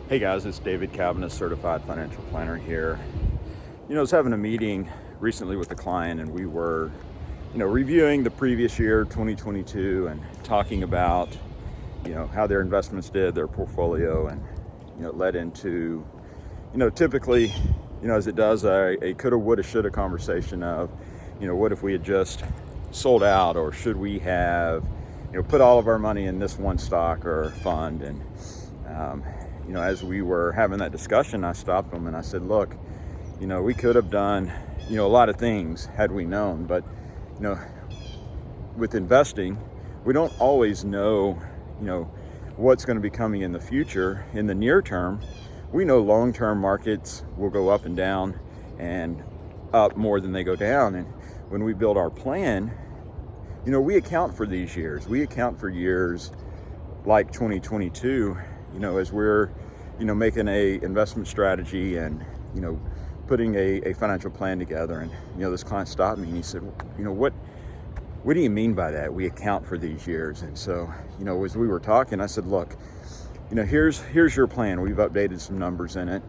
Hey guys, it's David Caviness, certified financial planner here. I was having a meeting recently with a client and we were, reviewing the previous year, 2022, and talking about, how their investments did, their portfolio, and, it led into, typically, as it does, a coulda, woulda, shoulda conversation of, what if we had just sold out, or should we have, put all of our money in this one stock or fund. And, as we were having that discussion, I stopped them and I said, look, we could have done, a lot of things had we known, but, with investing, we don't always know, what's going to be coming in the future. In the near term, we know long-term markets will go up and down, and up more than they go down. And when we build our plan, we account for these years. We account for years like 2022, as we're, making a investment strategy and, putting a financial plan together. And, this client stopped me and he said, what do you mean by that? We account for these years. And so, as we were talking, I said, look, here's your plan. We've updated some numbers in it.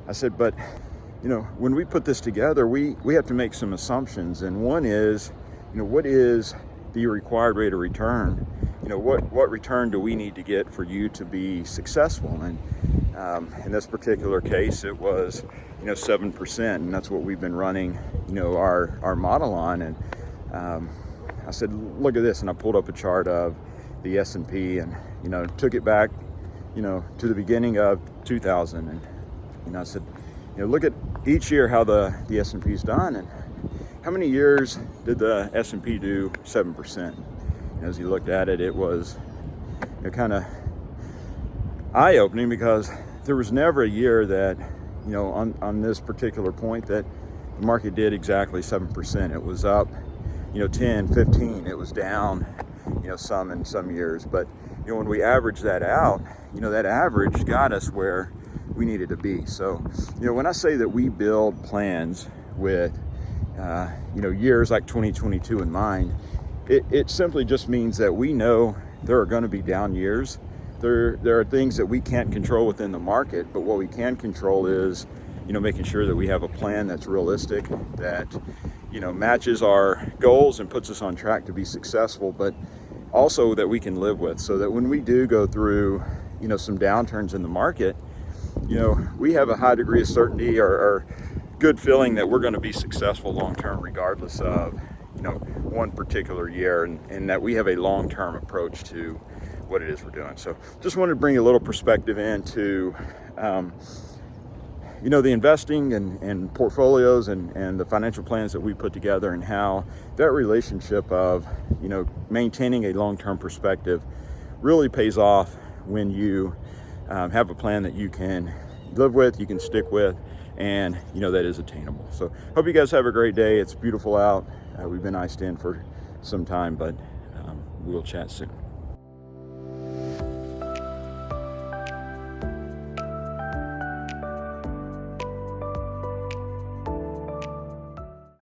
I said, but, when we put this together, we have to make some assumptions. And one is, what is the required rate of return? What return do we need to get for you to be successful? And in this particular case, it was, 7%, and that's what we've been running, our model on. And I said, look at this, and I pulled up a chart of the S&P and, took it back, to the beginning of 2000. And, I said, look at each year how the S&P's done, and how many years did the S&P do 7%? As you looked at it, it was kind of eye-opening, because there was never a year that, on this particular point, that the market did exactly 7%. It was up, 10, 15. It was down, some in some years. But, when we averaged that out, that average got us where we needed to be. So, when I say that we build plans with, years like 2022 in mind, it simply just means that we know there are going to be down years. There are things that we can't control within the market, but what we can control is, making sure that we have a plan that's realistic, that, matches our goals and puts us on track to be successful, but also that we can live with, so that when we do go through, some downturns in the market, we have a high degree of certainty or good feeling that we're going to be successful long-term, regardless of, one particular year, and that we have a long-term approach to what it is we're doing. So just wanted to bring a little perspective into, the investing and portfolios and the financial plans that we put together, and how that relationship of, maintaining a long-term perspective really pays off when you have a plan that you can live with, you can stick with, and that is attainable. So hope you guys have a great day. It's beautiful out. We've been iced in for some time, but we'll chat soon.